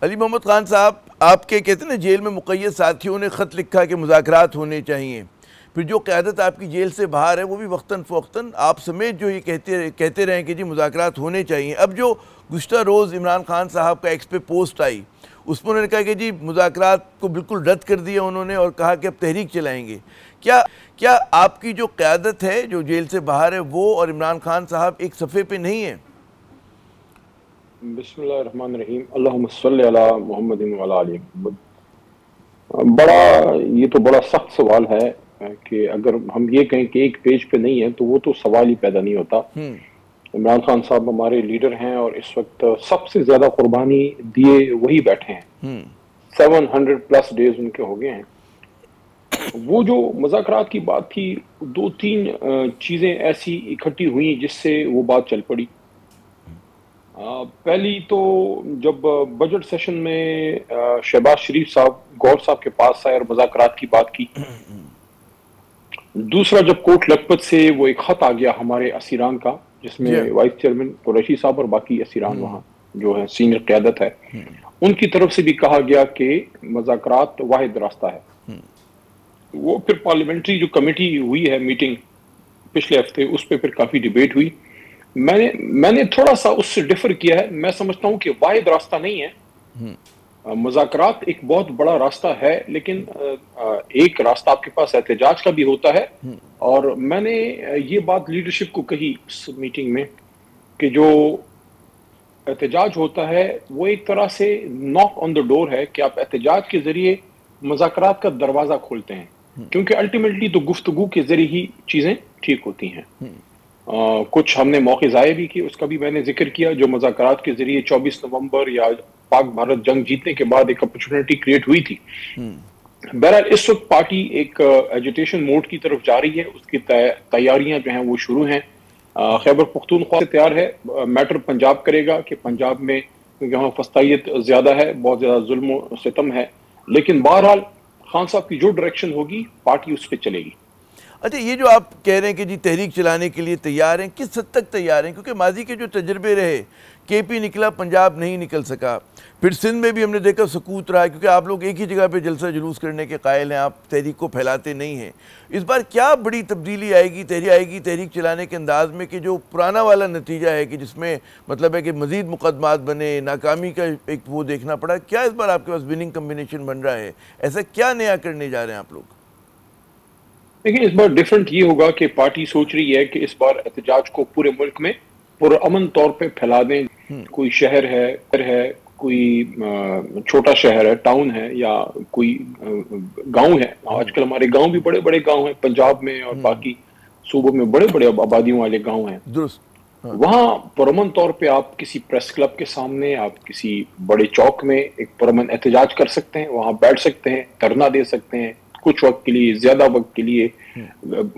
علی محمد خان صاحب، آپ کے کہتے ہیں نا جیل میں مقید ساتھیوں نے خط لکھا کہ مذاکرات ہونے چاہیے، پھر جو قیادت آپ کی جیل سے باہر ہے وہ بھی وقتاً فوقتاً آپ سمیت جو یہ کہتے رہیں کہ جی مذاکرات ہونے چاہیے۔ اب جو گزشتہ روز عمران خان صاحب کا ایکس پہ پوسٹ آئی، اس میں انہوں نے کہا کہ جی مذاکرات کو بالکل رد کر دیا انہوں نے، اور کہا کہ اب تحریک چلائیں گے۔ کیا آپ کی جو قیادت ہے جو جیل سے باہر ہے وہ اور عمران خان صاحب ایک صفحے پہ نہیں ہیں؟ بسم اللہ الرحمن الرحیم، اللہم صلی علی محمد وعلی آل محمد۔ یہ تو بڑا سخت سوال ہے کہ اگر ہم یہ کہیں کہ ایک پیج پہ نہیں ہے تو وہ تو سوال ہی پیدا نہیں ہوتا۔ عمران خان صاحب ہمارے لیڈر ہیں اور اس وقت سب سے زیادہ قربانی دیے وہی بیٹھے ہیں، 700+ ڈیز ان کے ہو گئے ہیں۔ وہ جو مذاکرات کی بات تھی، 2-3 چیزیں ایسی اکٹھی ہوئیں جس سے وہ بات چل پڑی۔ پہلی تو جب بجٹ سیشن میں شہباز شریف صاحب گور صاحب کے پاس آئے اور مذاکرات کی بات کی۔ دوسرا جب کوٹ لکھپت سے وہ ایک خط آ گیا ہمارے اسیران کا، جس میں وائس چیئرمین قریشی صاحب اور باقی اسیران وہاں جو ہے سینئر قیادت ہے، ان کی طرف سے بھی کہا گیا کہ مذاکرات واحد راستہ ہے۔ وہ پھر پارلیمنٹری جو کمیٹی ہوئی ہے میٹنگ پچھلے ہفتے، اس پہ پھر کافی ڈیبیٹ ہوئی۔ میں نے تھوڑا سا اس سے ڈفر کیا ہے۔ میں سمجھتا ہوں کہ واحد راستہ نہیں ہے، مذاکرات ایک بہت بڑا راستہ ہے، لیکن ایک راستہ آپ کے پاس احتجاج کا بھی ہوتا ہے۔ اور میں نے یہ بات لیڈرشپ کو کہی اس میٹنگ میں کہ جو احتجاج ہوتا ہے وہ ایک طرح سے ناک آن دا ڈور ہے کہ آپ احتجاج کے ذریعے مذاکرات کا دروازہ کھولتے ہیں، کیونکہ الٹیمیٹلی تو گفتگو کے ذریعے ہی چیزیں ٹھیک ہوتی ہیں۔ کچھ ہم نے موقع ضائع بھی کیے، اس کا بھی میں نے ذکر کیا، جو مذاکرات کے ذریعے 24 نومبر یا پاک بھارت جنگ جیتنے کے بعد ایک اپرچونٹی کریٹ ہوئی تھی۔ بہرحال اس وقت پارٹی ایک ایجوٹیشن موڈ کی طرف جا رہی ہے، اس کی تیاریاں جو ہیں وہ شروع ہیں۔ خیبر پختونخوا سے تیار ہے، میٹر پنجاب کرے گا کہ پنجاب میں کیونکہ وہاں فسطائیت زیادہ ہے، بہت زیادہ ظلم و ستم ہے، لیکن بہرحال خان صاحب کی جو ڈائریکشن ہوگی پارٹی اس پہ چلے گی۔ اچھا، یہ جو آپ کہہ رہے ہیں کہ جی تحریک چلانے کے لیے تیار ہیں، کس حد تک تیار ہیں؟ کیونکہ ماضی کے جو تجربے رہے، کے پی نکلا، پنجاب نہیں نکل سکا، پھر سندھ میں بھی ہم نے دیکھا سکوت رہا، کیونکہ آپ لوگ ایک ہی جگہ پہ جلسہ جلوس کرنے کے قائل ہیں، آپ تحریک کو پھیلاتے نہیں ہیں۔ اس بار کیا بڑی تبدیلی آئے گی تحریک چلانے کے انداز میں کہ جو پرانا والا نتیجہ ہے کہ جس میں مطلب ہے کہ مزید مقدمات بنے، ناکامی کا ایک وہ دیکھنا پڑا، کیا اس بار آپ کے پاس وننگ کمبینیشن بن رہا ہے؟ ایسا کیا نیا کرنے جا رہے ہیں آپ لوگ؟ دیکھیں، اس بار ڈیفرنٹ یہ ہوگا کہ پارٹی سوچ رہی ہے کہ اس بار احتجاج کو پورے ملک میں پرامن طور پہ پھیلا دیں۔ کوئی شہر ہے، کوئی چھوٹا شہر ہے، ٹاؤن ہے، یا کوئی گاؤں ہے۔ آج کل ہمارے گاؤں بھی بڑے بڑے گاؤں ہیں، پنجاب میں اور باقی صوبوں میں بڑے بڑے آبادیوں والے گاؤں ہیں۔ وہاں پرامن طور پہ آپ کسی پریس کلب کے سامنے، آپ کسی بڑے چوک میں ایک پرامن احتجاج کر سکتے ہیں، وہاں بیٹھ سکتے ہیں، دھرنا دے سکتے ہیں، کچھ وقت کے لیے، زیادہ وقت کے لیے،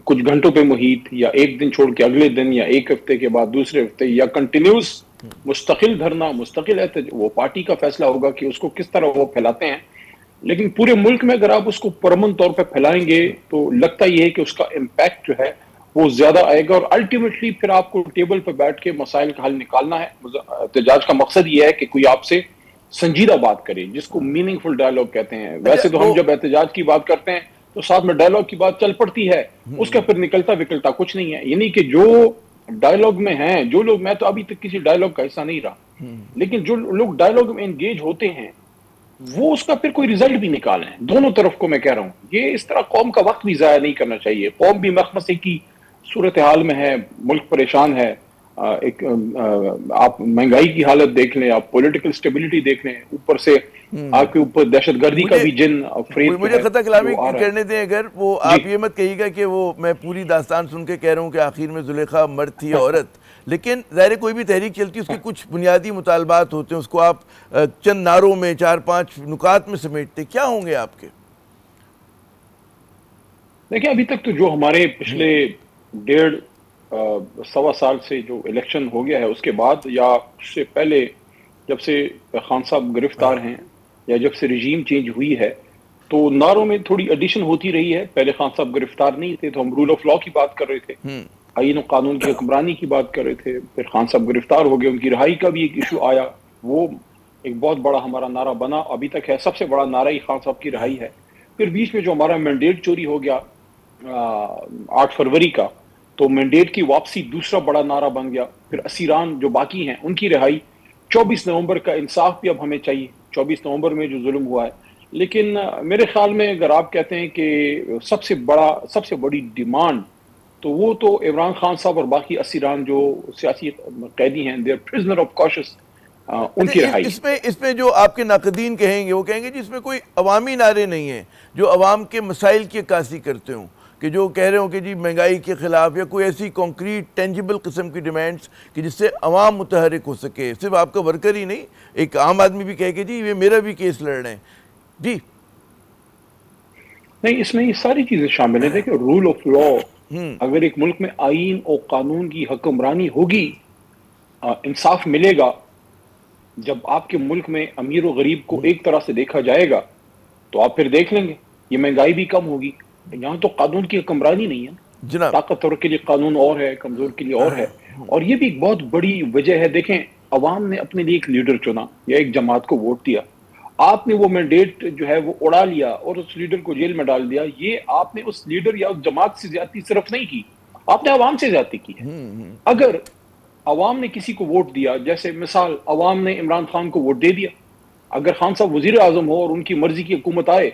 کچھ گھنٹوں پہ محیط، یا ایک دن چھوڑ کے اگلے دن، یا ایک ہفتے کے بعد دوسرے ہفتے، یا کنٹینیوس مستقل دھرنا، مستقل احتجاج۔ وہ پارٹی کا فیصلہ ہوگا کہ اس کو کس طرح وہ پھیلاتے ہیں، لیکن پورے ملک میں اگر آپ اس کو پرامن طور پہ پھیلائیں گے تو لگتا یہ ہے کہ اس کا امپیکٹ جو ہے وہ زیادہ آئے گا، اور الٹیمیٹلی پھر آپ کو ٹیبل پہ بیٹھ کے مسائل کا حل نکالنا ہے۔ احتجاج کا مقصد یہ ہے کہ کوئی آپ سے سنجیدہ بات کرے، جس کو میننگ فل ڈائلاگ کہتے ہیں۔ ویسے تو ہم جب احتجاج کی بات کرتے ہیں تو ساتھ میں ڈائلاگ کی بات چل پڑتی ہے، اس کا پھر نکلتا وکلتا کچھ نہیں ہے۔ یعنی کہ جو ڈائلاگ میں ہیں، جو لوگ، میں تو ابھی تک کسی ڈائلاگ کا حصہ نہیں رہا، لیکن جو لوگ ڈائلاگ میں انگیج ہوتے ہیں وہ اس کا پھر کوئی ریزلٹ بھی نکالیں۔ دونوں طرف کو میں کہہ رہا ہوں، یہ اس طرح قوم کا وقت بھی ضائع نہیں کرنا چاہیے۔ قوم بھی مخمصے کی صورتحال میں ہے، ملک پریشان ہے، ایک آپ مہنگائی کی حالت دیکھ لیں، آپ پولیٹیکل سٹیبلٹی دیکھ لیں، اوپر سے آپ کے اوپر دہشت گردی کا بھی جن فریب مجھے خطہ کلامی کرنے دیں اگر، وہ آپ یہ مت کہیے گا کہ وہ میں پوری داستان سن کے کہہ رہا ہوں کہ آخر میں زلیخا مرد تھی عورت، لیکن ظاہر کوئی بھی تحریک چلتی ہے اس کے کچھ بنیادی مطالبات ہوتے ہیں، اس کو آپ چند نعروں میں 4-5 نکات میں سمیٹتے، کیا ہوں گے آپ کے؟ دیکھیں، ابھی تک تو جو ہمارے پچھلے 1.5-1.25 سال سے جو الیکشن ہو گیا ہے، اس کے بعد یا اس سے پہلے جب سے خان صاحب گرفتار ہیں یا جب سے رجیم چینج ہوئی ہے، تو نعروں میں تھوڑی ایڈیشن ہوتی رہی ہے۔ پہلے خان صاحب گرفتار نہیں تھے تو ہم رول آف لا کی بات کر رہے تھے، آئین و قانون کی حکمرانی کی بات کر رہے تھے، پھر خان صاحب گرفتار ہو گئے، ان کی رہائی کا بھی ایک ایشو آیا، وہ ایک بہت بڑا ہمارا نعرہ بنا، ابھی تک ہے، سب سے بڑا نعرہ ہی خان صاحب کی رہائی ہے۔ پھر بیچ میں جو ہمارا مینڈیٹ چوری ہو گیا 8 فروری کا، تو مینڈیٹ کی واپسی دوسرا بڑا نعرہ بن گیا۔ پھر اسیران جو باقی ہیں ان کی رہائی، 24 نومبر کا انصاف بھی اب ہمیں چاہیے، 24 نومبر میں جو ظلم ہوا ہے۔ لیکن میرے خیال میں اگر آپ کہتے ہیں کہ سب سے بڑی ڈیمانڈ، تو وہ تو عمران خان صاحب اور باقی اسیران جو سیاسی قیدی ہیں، دے آر پرزنر آف کاشس، ان کی رہائی۔ اس میں جو آپ کے ناقدین کہیں گے وہ کہیں گے جی اس میں کوئی عوامی نعرے نہیں ہیں جو عوام کے مسائل کی عکاسی کرتے ہوں، کہ جو کہہ رہے ہوں کہ جی مہنگائی کے خلاف یا کوئی ایسی کانکریٹ ٹینجیبل قسم کی ڈیمانڈز کہ جس سے عوام متحرک ہو سکے، صرف آپ کا ورکر ہی نہیں، ایک عام آدمی بھی کہے کہ جی یہ میرا بھی کیس لڑ رہے ہیں جی۔ نہیں، اس میں یہ ساری چیزیں شامل ہیں۔ دیکھیں، رول آف لا، اگر ایک ملک میں آئین اور قانون کی حکمرانی ہوگی، انصاف ملے گا۔ جب آپ کے ملک میں امیر و غریب کو ایک طرح سے دیکھا جائے گا تو آپ پھر دیکھ لیں گے، یہ مہنگائی بھی کم ہوگی۔ یہاں تو قانون کی حکمرانی نہیں ہے، جناب طاقتور کے لیے قانون اور ہے، کمزور کے لیے اور ہے۔ اور یہ بھی ایک بہت بڑی وجہ ہے۔ دیکھیں، عوام نے اپنے لیے ایک لیڈر چنا یا ایک جماعت کو ووٹ دیا، آپ نے وہ مینڈیٹ جو ہے وہ اڑا لیا اور اس لیڈر کو جیل میں ڈال دیا۔ یہ آپ نے اس لیڈر یا اس جماعت سے زیادتی صرف نہیں کی، آپ نے عوام سے زیادتی کی ہے۔ اگر عوام نے کسی کو ووٹ دیا، جیسے مثال عوام نے عمران خان کو ووٹ دے دیا، اگر خان صاحب وزیر اعظم ہو اور ان کی مرضی کی حکومت آئے،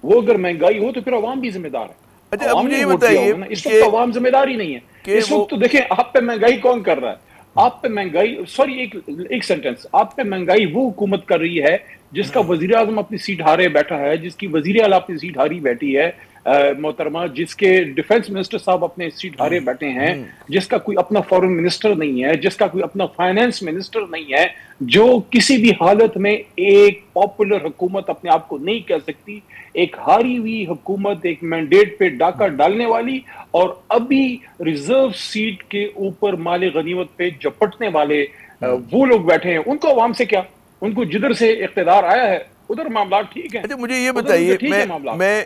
وہ اگر مہنگائی ہو تو پھر عوام بھی ذمہ دار ہے۔ اچھا، اب عوام مجھے نے یہ ووٹ دیا بتائیے ہوگا نا، اس وقت عوام ذمہ دار ہی نہیں ہے۔ اس وقت تو دیکھیں آپ پہ مہنگائی کون کر رہا ہے؟ آپ پہ مہنگائی، سوری ایک سینٹنس، آپ پہ مہنگائی وہ حکومت کر رہی ہے جس کا وزیر اعظم اپنی سیٹ ہارے بیٹھا ہے، جس کی وزیر اعلیٰ اپنی سیٹ ہاری بیٹھی ہے محترمہ، جس کے ڈیفنس منسٹر صاحب اپنے سیٹ ہارے بیٹھے ہیں، جس کا کوئی اپنا فورن منسٹر نہیں ہے، جس کا کوئی اپنا فائنانس منسٹر نہیں ہے، جو کسی بھی حالت میں ایک پاپولر حکومت اپنے آپ کو نہیں کہہ سکتی، ایک ہاری ہوئی حکومت، ایک مینڈیٹ پہ ڈاکہ ڈالنے والی، اور ابھی ریزرو سیٹ کے اوپر مال غنیمت پہ جپٹنے والے وہ لوگ بیٹھے ہیں۔ ان کو عوام سے کیا؟ ان کو جدھر سے اقتدار آیا ہے ادھر معاملات ٹھیک ہیں۔ اچھا، مجھے یہ بتائیے، میں